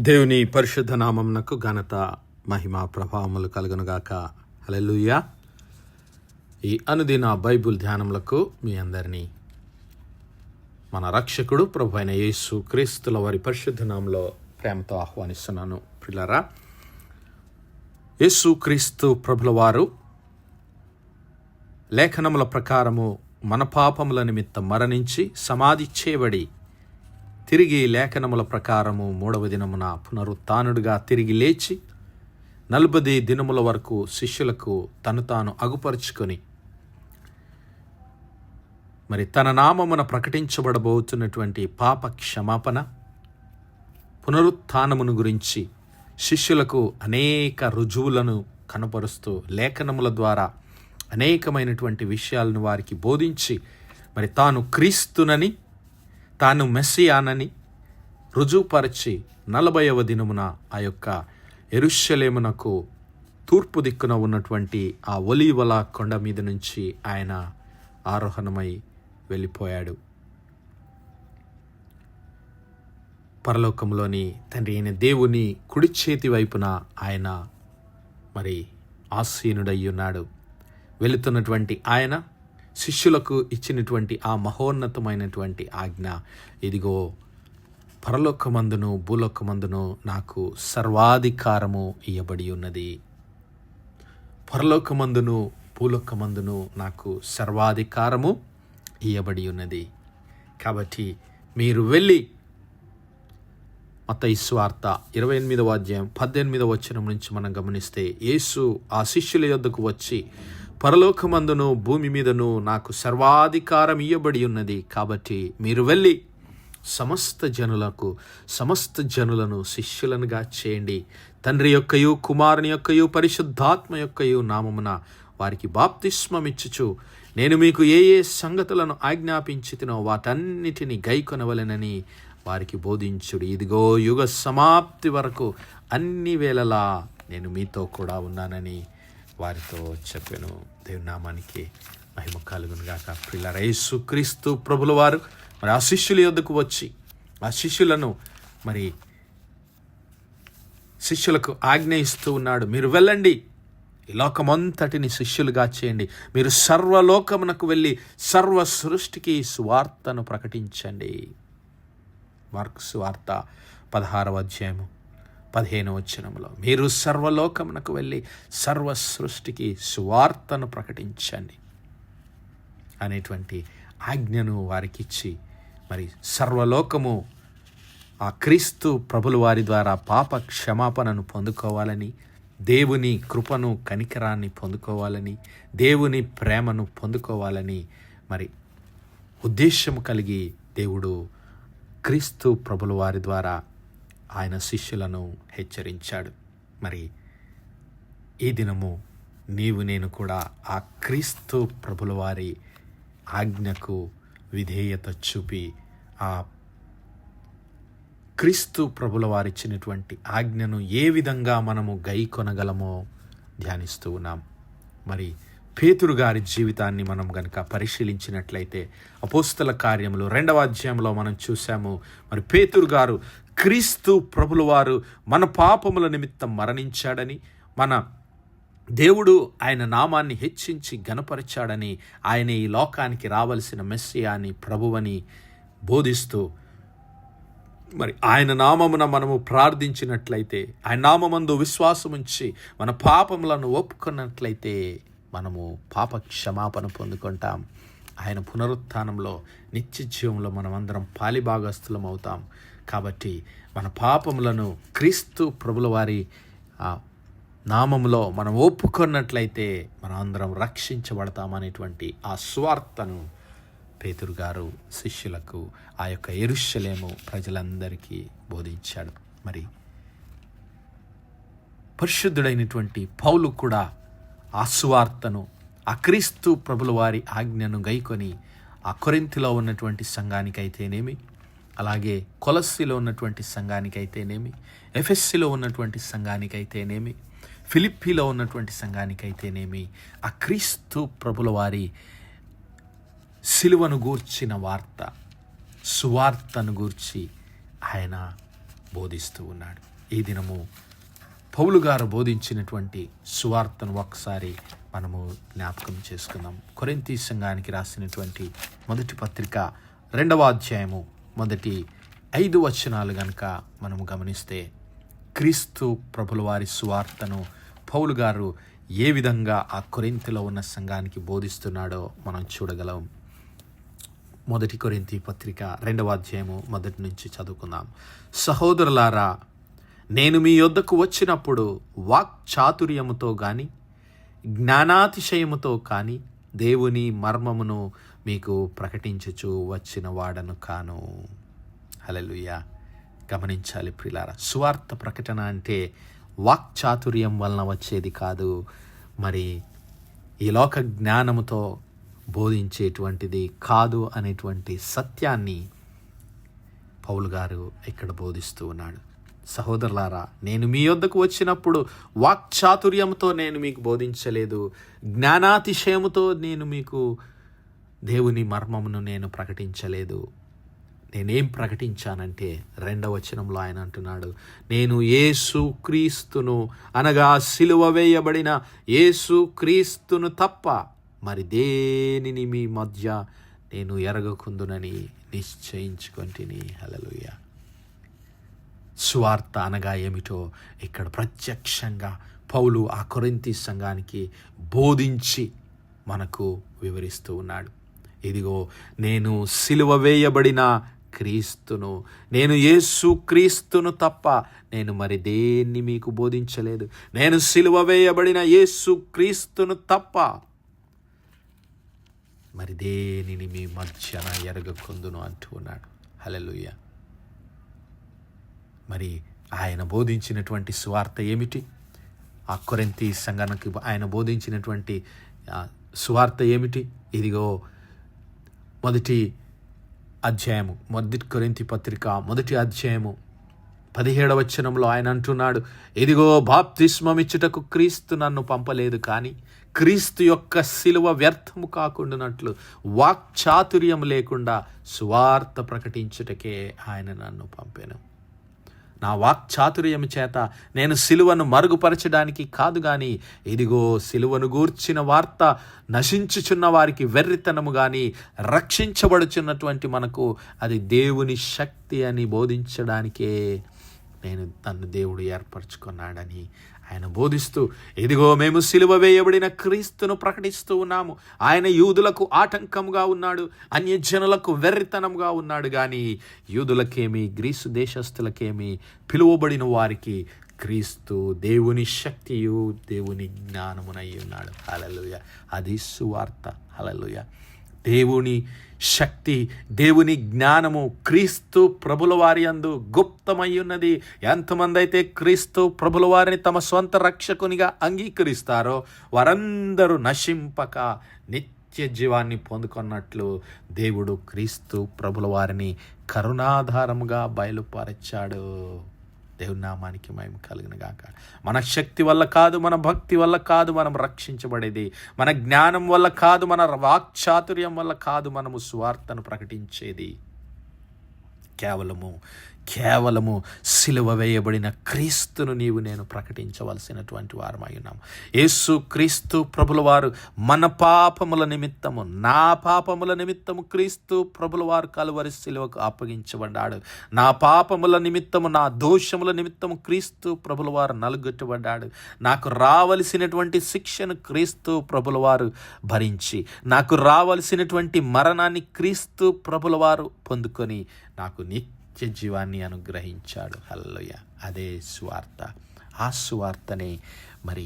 దేవుని పరిశుద్ధ నామమునకు ఘనత మహిమ ప్రభావములు కలుగునుగాక. హల్లెలూయా. ఈ అనుదిన బైబిల్ ధ్యానములకు మీ అందరినీ మన రక్షకుడు ప్రభు అయిన యేసు క్రీస్తుల వారి పరిశుద్ధ నామములో ప్రేమతో ఆహ్వానిస్తున్నాను. ప్రియులారా, యేసు క్రీస్తు ప్రభుల వారు లేఖనముల ప్రకారము మన పాపముల నిమిత్తం మరణించి సమాధి చేయబడి తిరిగి లేఖనముల ప్రకారము 3వ దినమున పునరుత్థానుడిగా తిరిగి లేచి 40 దినముల వరకు శిష్యులకు తను తాను అగుపరుచుకొని మరి తన నామమున ప్రకటించబడబోతున్నటువంటి పాప క్షమాపణ పునరుత్థానమును గురించి శిష్యులకు అనేక రుజువులను కనపరుస్తూ లేఖనముల ద్వారా అనేకమైనటువంటి విషయాలను వారికి బోధించి మరి తాను క్రీస్తునని తాను మెస్సియానని రుజువుపరచి 40వ దినమున ఆ యొక్క యెరూషలేమునకు తూర్పు దిక్కున ఉన్నటువంటి ఆ ఒలీవల కొండ మీద నుంచి ఆయన ఆరోహణమై వెళ్ళిపోయాడు. పరలోకంలోని తండ్రి అయిన దేవుని కుడి చేతి వైపున ఆయన మరి ఆసీనుడై ఉన్నాడు. వెళుతున్నటువంటి ఆయన శిష్యులకు ఇచ్చినటువంటి ఆ మహోన్నతమైనటువంటి ఆజ్ఞ, ఇదిగో పరలోకమందును భూలోకమందును నాకు సర్వాధికారము ఇయ్యబడి ఉన్నది. పరలోకమందును భూలోకమందును నాకు సర్వాధికారము ఇయ్యబడి ఉన్నది. కాబట్టి మీరు వెళ్ళి మత్తయి సువార్త 28వ అధ్యాయం 18వ వచనం నుంచి మనం గమనిస్తే, యేసు ఆ శిష్యుల యొద్దకు వచ్చి, పరలోకమందును భూమి మీదను నాకు సర్వాధికారం ఇయ్యబడి ఉన్నది. కాబట్టి మీరు వెళ్ళి సమస్త జనులను శిష్యులనుగా చేయండి. తండ్రి యొక్కయు కుమారుని యొక్కయు పరిశుద్ధాత్మ యొక్కయు నామమున వారికి బాప్తిస్మమిచ్చుచు నేను మీకు ఏ ఏ సంగతులను ఆజ్ఞాపించితినో వాటన్నిటిని గైకొనవలెనని వారికి బోధించుడు. ఇదిగో యుగ సమాప్తి వరకు అన్ని వేళలా నేను మీతో కూడా ఉన్నానని వారితో చెప్పాను. దేవుని నామానికి మహిమ కలుగును గాక. ప్రియులారా, యేసు క్రీస్తు ప్రభుల వారు మరి ఆ శిష్యుల యొద్దకు వచ్చి ఆ శిష్యులను మరి శిష్యులకు ఆజ్ఞ ఇస్తూ ఉన్నాడు. మీరు వెళ్ళండి, ఈ లోకమంతటిని శిష్యులుగా చేయండి. మీరు సర్వలోకమునకు వెళ్ళి సర్వ సృష్టికి సువార్తను ప్రకటించండి. మార్కు సువార్త 16వ అధ్యాయము 15వ వచనంలో, మీరు సర్వలోకమునకు వెళ్ళి సర్వ సృష్టికి సువార్తను ప్రకటించండి అనేటువంటి ఆజ్ఞను వారికి ఇచ్చి మరి సర్వలోకము ఆ క్రీస్తు ప్రభుల వారి ద్వారా పాప క్షమాపణను పొందుకోవాలని, దేవుని కృపను కనికరాన్ని పొందుకోవాలని, దేవుని ప్రేమను పొందుకోవాలని మరి ఉద్దేశము కలిగి దేవుడు క్రీస్తు ప్రభుల వారి ద్వారా ఆయన శిష్యులను హెచ్చరించాడు. మరి ఈ దినము నీవు నేను కూడా ఆ క్రీస్తు ప్రభుల వారి ఆజ్ఞకు విధేయత చూపి ఆ క్రీస్తు ప్రభుల వారు ఇచ్చినటువంటి ఆజ్ఞను ఏ విధంగా మనము గైకొనగలమో ధ్యానిస్తూ ఉన్నాం. మరి పేతురు గారి జీవితాన్ని మనం గనక పరిశీలించినట్లయితే అపోస్తల కార్యములు 2వ అధ్యాయంలో మనం చూసాము. మరి పేతురు గారు క్రీస్తు ప్రభుల వారు మన పాపముల నిమిత్తం మరణించాడని, మన దేవుడు ఆయన నామాన్ని హెచ్చించి ఘనపరిచాడని, ఆయన ఈ లోకానికి రావలసిన మెస్సియాని ప్రభువని బోధిస్తూ మరి ఆయన నామమున మనము ప్రార్థించినట్లయితే, ఆయన నామమందు విశ్వాసముంచి మన పాపములను ఒప్పుకున్నట్లయితే మనము పాప క్షమాపణ పొందుకుంటాం. ఆయన పునరుత్థానంలో నిత్య జీవంలో మనమందరం పాలిభాగస్థులం అవుతాం. కాబట్టి మన పాపములను క్రీస్తు ప్రభుల వారి నామములో మనం ఒప్పుకున్నట్లయితే మనం అందరం రక్షించబడతామనేటువంటి ఆ సువార్తను పేతురు గారు శిష్యులకు ఆ యొక్క యెరూషలేము ప్రజలందరికీ బోధించాడు. మరి పరిశుద్ధుడైనటువంటి పౌలు కూడా ఆ సువార్తను, ఆ క్రీస్తు ప్రభుల వారి ఆజ్ఞను గైకొని ఆ కొరింథీలో ఉన్నటువంటి సంఘానికైతేనేమి, అలాగే కొలస్సీలో ఉన్నటువంటి సంఘానికైతేనేమి, ఎఫెస్సీలో ఉన్నటువంటి సంఘానికైతేనేమి, ఫిలిప్పీలో ఉన్నటువంటి సంఘానికైతేనేమి ఆ క్రీస్తు ప్రభుల వారి సిలువను గూర్చిన వార్త, సువార్తను గూర్చి ఆయన బోధిస్తూ ఉన్నాడు. ఈ దినము పౌలు గారు బోధించినటువంటి సువార్తను ఒకసారి మనము జ్ఞాపకం చేసుకుందాం. కొరింథీ సంఘానికి రాసినటువంటి మొదటి పత్రిక 2వ అధ్యాయము మొదటి 5 వచనాలు గనుక మనము గమనిస్తే, క్రీస్తు ప్రభుల వారి సువార్తను పౌలు గారు ఏ విధంగా ఆ కొరింథీలో ఉన్న సంఘానికి బోధిస్తున్నాడో మనం చూడగలం. మొదటి కొరింథీ పత్రిక 2వ అధ్యాయము మొదటి నుంచి చదువుకుందాం. సహోదరులారా, నేను మీ యొద్దకు వచ్చినప్పుడు వాక్చాతుర్యముతో గాని జ్ఞానాతిశయముతో కానీ దేవుని మర్మమును మీకు ప్రకటించుచు వచ్చిన వాడను కాను. హల్లెలూయా. గమనించాలి ప్రియులారా, సువార్త ప్రకటన అంటే వాక్చాతుర్యం వలన వచ్చేది కాదు, మరి ఈ లోక జ్ఞానముతో బోధించేటువంటిది కాదు అనేటువంటి సత్యాన్ని పౌలు గారు ఇక్కడ బోధిస్తూ ఉన్నాడు. సహోదరులారా, నేను మీ యొద్దకు వచ్చినప్పుడు వాక్చాతుర్యంతో నేను మీకు బోధించలేదు, జ్ఞానాతిశయముతో నేను మీకు దేవుని మర్మమును నేను ప్రకటించలేదు. నేనేం ప్రకటించానంటే 2వ వచనంలో ఆయన అంటున్నాడు, నేను యేసు క్రీస్తును అనగా సిలువ వేయబడిన యేసు క్రీస్తును తప్ప మరి దేనిని మీ మధ్య నేను ఎరగకుందునని నిశ్చయించుకొంటిని. హల్లెలూయా. సువార్త అనగా ఏమిటో ఇక్కడ ప్రత్యక్షంగా పౌలు ఆ కొరింథీ సంఘానికి బోధించి మనకు వివరిస్తూ ఉన్నాడు. ఇదిగో, నేను సిలువ వేయబడిన క్రీస్తును, నేను యేసు క్రీస్తును తప్ప నేను మరి దేన్ని మీకు బోధించలేదు. నేను సిలువ వేయబడిన యేసు క్రీస్తును తప్ప మరి దేనిని మీ మధ్యన ఎరగకుందును అంటూ ఉన్నాడు. హల్లెలూయా. మరి ఆయన బోధించినటువంటి సువార్త ఏమిటి? ఆ కొరింథీ సంఘానికి ఆయన బోధించినటువంటి సువార్త ఏమిటి? ఇదిగో, మొదటి అధ్యాయము, మొదటి కొరింథీ పత్రిక 1వ అధ్యాయము 17వ వచనంలో ఆయన అంటున్నాడు, ఇదిగో, బాప్తిస్మమిచ్చుటకు క్రీస్తు నన్ను పంపలేదు, కానీ క్రీస్తు యొక్క సిలువ వ్యర్థము కాకుండానట్లు వాక్చాతుర్యం లేకుండా సువార్త ప్రకటించుటకే ఆయన నన్ను పంపాను. నా వాక్చాతుర్యం చేత నేను సిలువను మరుగుపరచడానికి కాదు గాని, ఇదిగో, సిలువను గూర్చిన వార్త నశించుచున్న వారికి వెర్రితనము గాని, రక్షించబడుచున్నటువంటి మనకు అది దేవుని శక్తి అని బోధించడానికే నన్ను దేవుడు ఏర్పరచుకున్నాడని ఆయన బోధిస్తూ, ఇదిగో, మేము సిలువ వేయబడిన క్రీస్తును ప్రకటిస్తూ ఉన్నాము. ఆయన యూదులకు ఆటంకముగా ఉన్నాడు, అన్యజనులకు వెర్రితనముగా ఉన్నాడు, కానీ యూదులకేమి గ్రీసు దేశస్థులకేమి పిలువబడిన వారికి క్రీస్తు దేవుని శక్తియు దేవుని జ్ఞానమునై ఉన్నాడు. హల్లెలూయా. అది సువార్త. హల్లెలూయా. దేవుని శక్తి, దేవుని జ్ఞానము క్రీస్తు ప్రభుల వారి యందు గుప్తమై ఉన్నది. ఎంతమంది అయితే క్రీస్తు ప్రభుల వారిని తమ స్వంత రక్షకునిగా అంగీకరిస్తారో వారందరూ నశింపక నిత్య జీవాన్ని పొందుకున్నట్లు దేవుడు క్రీస్తు ప్రభుల వారిని కరుణాధారముగా బయలుపరచాడు. దేవుని నామానికి మహిమ కలుగును గాక. మన శక్తి వల్ల కాదు, మన భక్తి వల్ల కాదు మనం రక్షించబడేది, మన జ్ఞానం వల్ల కాదు, మన వాక్చాతుర్యం వల్ల కాదు మనము సువార్తను ప్రకటించేది. కేవలము సిలువ వేయబడిన క్రీస్తును నీవు నేను ప్రకటించవలసినటువంటి వారమై ఉన్నాము. యేసు క్రీస్తు ప్రభుల వారు మన పాపముల నిమిత్తము, నా పాపముల నిమిత్తము క్రీస్తు ప్రభుల వారు కలువరి సిలువకు అప్పగించబడ్డాడు. నా పాపముల నిమిత్తము, నా దోషముల నిమిత్తము క్రీస్తు ప్రభుల వారు నలుగొట్టబడ్డాడు. నాకు రావలసినటువంటి శిక్షను క్రీస్తు ప్రభుల వారు భరించి, నాకు రావలసినటువంటి మరణాన్ని క్రీస్తు ప్రభుల వారు పొందుకొని నాకు నిత్య జీవాన్ని అనుగ్రహించాడు. హల్లెలూయా. అదే సువార్త. ఆ సువార్తనే మరి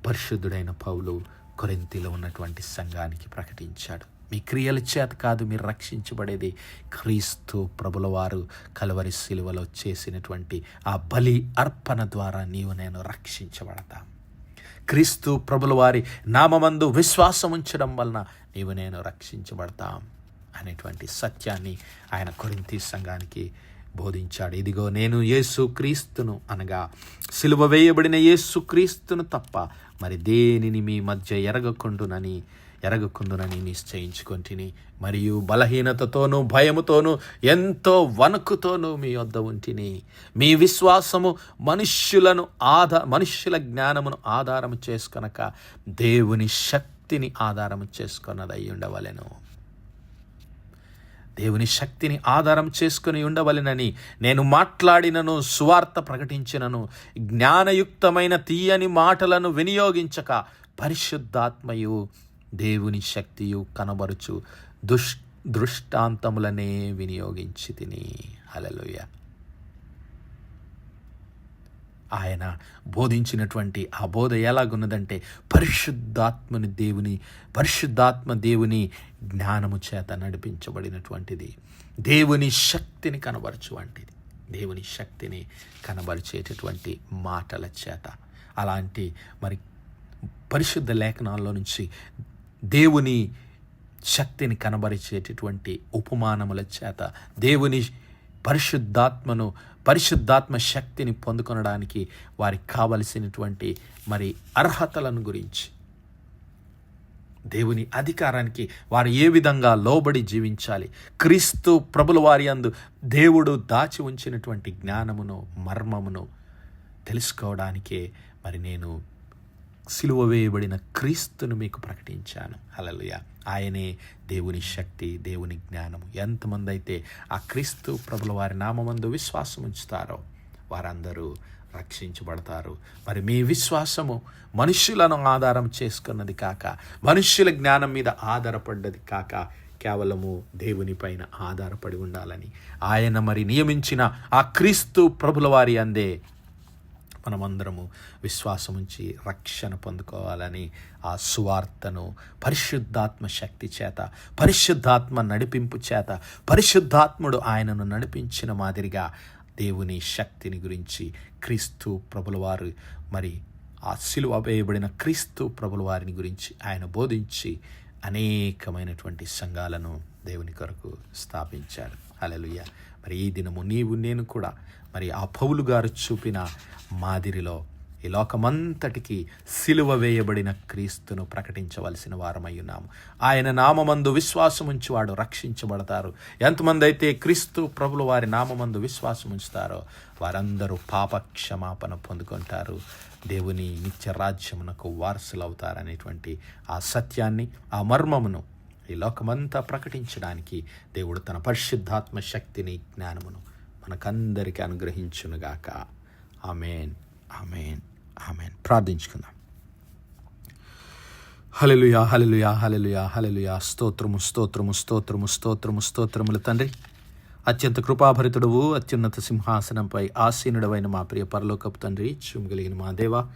పరిశుద్ధుడైన పౌలు కొరింథీలో ఉన్నటువంటి సంఘానికి ప్రకటించాడు. మీ క్రియల చేత కాదు మీరు రక్షించబడేది, క్రీస్తు ప్రభుల వారు కలువరి సిలువలో చేసినటువంటి ఆ బలి అర్పణ ద్వారా నీవు నేను రక్షించబడతాం. క్రీస్తు ప్రభుల వారి నామమందు విశ్వాసం ఉంచడం వలన నీవు నేను రక్షించబడతాం అనేటువంటి సత్యాన్ని ఆయన కొరింథీ సంఘానికి బోధించాడు. ఇదిగో, నేను యేసు క్రీస్తును అనగా సిలువ వేయబడిన యేసు క్రీస్తును తప్ప మరి దేనిని మీ మధ్య ఎరగకుండునని ఎరగకుందునని నిశ్చయించుకొంటిని. మరియు బలహీనతతోనూ భయముతోనూ ఎంతో వణుకుతోనూ మీ వద్ద ఉంటిని. మీ విశ్వాసము మనుష్యుల జ్ఞానమును ఆధారము చేసుకొనక దేవుని శక్తిని ఆధారము చేసుకొన్నదై ఉండవలెను. దేవుని శక్తిని ఆధారం చేసుకుని ఉండవలెనని నేను మాట్లాడినను, సువార్త ప్రకటించినను, జ్ఞానయుక్తమైన తీయని మాటలను వినియోగించక పరిశుద్ధాత్మయు దేవుని శక్తియు కనబరుచు దృష్టాంతములనే వినియోగించి తిని. హల్లెలూయా. ఆయన బోధించినటువంటి ఆ బోధ ఎలాగున్నదంటే పరిశుద్ధాత్మ దేవుని జ్ఞానము చేత నడిపించబడినటువంటిది, దేవుని శక్తిని కనబరచువంటిది, దేవుని శక్తిని కనబరిచేటటువంటి మాటల చేత. అలాంటి మరి పరిశుద్ధ లేఖనాల్లో నుంచి దేవుని శక్తిని కనబరిచేటటువంటి ఉపమానముల చేత దేవుని పరిశుద్ధాత్మ శక్తిని పొందుకొనడానికి వారికి కావలసినటువంటి మరి అర్హతలను గురించి, దేవుని అధికారానికి వారు ఏ విధంగా లోబడి జీవించాలి, క్రీస్తు ప్రభుల వారి యందు దేవుడు దాచి ఉంచినటువంటి జ్ఞానమును మర్మమును తెలుసుకోవడానికే మరి నేను సిలువ వేయబడిన క్రీస్తును మీకు ప్రకటించాను. హల్లెలూయా. ఆయనే దేవుని శక్తి, దేవుని జ్ఞానము. ఎంతమంది అయితే ఆ క్రీస్తు ప్రభుల వారి నామమందు విశ్వాసం ఉంచుతారో వారందరూ రక్షించబడతారు. మరి మీ విశ్వాసము మనుష్యులను ఆధారం చేసుకున్నది కాక, మనుష్యుల జ్ఞానం మీద ఆధారపడ్డది కాక, కేవలము దేవుని పైన ఆధారపడి ఉండాలని ఆయన మరి నియమించిన ఆ క్రీస్తు ప్రభుల వారి అందే మనమందరము విశ్వాసం ఉంచి రక్షణ పొందుకోవాలని ఆ సువార్తను పరిశుద్ధాత్మ శక్తి చేత, పరిశుద్ధాత్మ నడిపింపు చేత, పరిశుద్ధాత్ముడు ఆయనను నడిపించిన మాదిరిగా దేవుని శక్తిని గురించి క్రీస్తు ప్రభుల వారు మరి ఆ సిలువ వేయబడిన క్రీస్తు ప్రభుల వారిని గురించి ఆయన బోధించి అనేకమైనటువంటి సంఘాలను దేవుని కొరకు స్థాపించారు. హల్లెలూయా. మరి ఈ దినము నీవు నేను కూడా మరి ఆ పౌలు గారు చూపిన మాదిరిలో ఈ లోకమంతటికి సిలువ వేయబడిన క్రీస్తును ప్రకటించవలసిన వారమై ఉన్నాము. ఆయన నామమందు విశ్వాసం ఉంచువాడు రక్షించబడతారు. ఎంతమంది అయితే క్రీస్తు ప్రభుల వారి నామమందు విశ్వాసం ఉంచుతారో వారందరూ పాప క్షమాపణ పొందుకుంటారు, దేవుని నిత్య రాజ్యమునకు వారసులు అవుతారనేటువంటి ఆ సత్యాన్ని, ఆ మర్మమును ఈ లోకమంతా ప్రకటించడానికి దేవుడు తన పరిశుద్ధాత్మ శక్తిని, జ్ఞానమును మనకందరికీ అనుగ్రహించునుగాక. ఆమేన్, ఆమేన్, ఆమేన్. ప్రార్థించుకుందాం. హల్లెలూయా, హల్లెలూయా, హల్లెలూయా, హల్లెలూయా. స్తోత్రము, స్తోత్రము, స్తోత్రము, స్తోత్రము, స్తోత్రములు తండ్రి. అత్యంత కృపాభరితుడవు, అత్యున్నత సింహాసనంపై ఆసీనుడవైన మా ప్రియ పరలోకపు తండ్రి, చూమగలిగిన మా దేవా,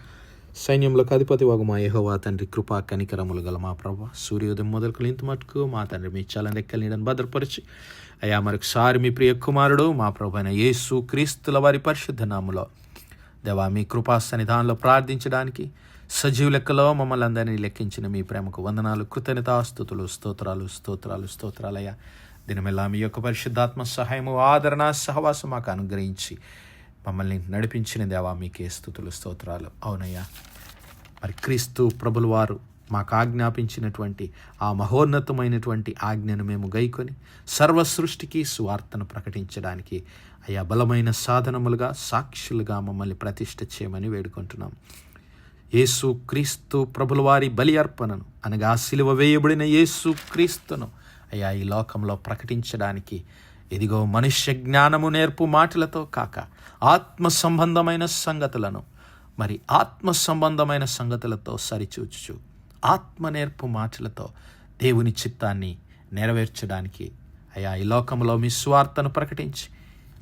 సైన్యములకు అధిపతి వగు మా యెహోవా తండ్రి, కృపా కనికరములు గల మా ప్రభువా, సూర్యోదయం మొదలుకొని ఇంత మటుకు మా తండ్రి మీ చల్లని రెక్కల నీడను భద్రపరిచి అయ్యా మరొకసారి మీ ప్రియ కుమారుడు మా ప్రభు అయిన యేసు క్రీస్తుల వారి పరిశుద్ధ నామములో దేవా మీ కృపా సన్నిధానంలో ప్రార్థించడానికి సజీవ లెక్కలో మమ్మల్ని అందరినీ లెక్కించిన మీ ప్రేమకు వందనాలు, కృతజ్ఞతాస్తుతులు, స్తోత్రాలు, స్తోత్రాలు, స్తోత్రాలయ్యా. దినమెల్లా మీ యొక్క పరిశుద్ధాత్మ సహాయము, ఆదరణ, సహవాసం మాకు అనుగ్రహించి మమ్మల్ని నడిపించిన దేవా మీకే స్తుతులు, స్తోత్రాలు. అవునయ్యా, మరి క్రీస్తు ప్రభుల వారు మాకు ఆజ్ఞాపించినటువంటి ఆ మహోన్నతమైనటువంటి ఆజ్ఞను మేము గైకొని సర్వ సృష్టికి సువార్తను ప్రకటించడానికి అయ్యా బలమైన సాధనములుగా, సాక్షులుగా మమ్మల్ని ప్రతిష్ఠ చేయమని వేడుకుంటున్నాం. యేసు క్రీస్తు ప్రభుల వారి బలి అర్పణను అనగా సిలువ వేయబడిన యేసు క్రీస్తును అయ్యా ఈ లోకంలో ప్రకటించడానికి ఇదిగో మనుష్య జ్ఞానము నేర్పు మాటలతో కాక ఆత్మ సంబంధమైన సంగతులతో సరిచూచుచు ఆత్మ నేర్పు మాటలతో దేవుని చిత్తాన్ని నెరవేర్చడానికి అయ్యా ఈ లోకంలో మీ స్వార్థను ప్రకటించి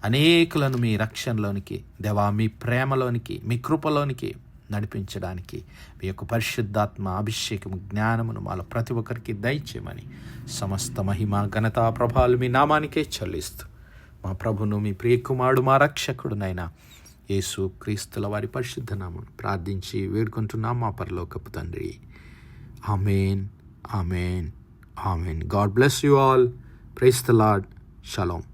అనేకులను మీ రక్షణలోనికి దేవా, మీ ప్రేమలోనికి, మీ కృపలోనికి నడిపించడానికి మీ యొక్క పరిశుద్ధాత్మ అభిషేకము, జ్ఞానమును మాలో ప్రతి ఒక్కరికి దయచేయమని సమస్త మహిమ, ఘనత, ప్రభావాలు మీ నామానికే చెల్లిస్తూ మా ప్రభును, మీ ప్రియకుమారుడు, మా రక్షకుడునైనా యేసు క్రీస్తుల వారి పరిశుద్ధ నామం ప్రార్థించి వేడుకుంటున్నాం మా పరలోకపు తండ్రి. Amen, amen, amen. God bless you all. Praise the Lord. Shalom.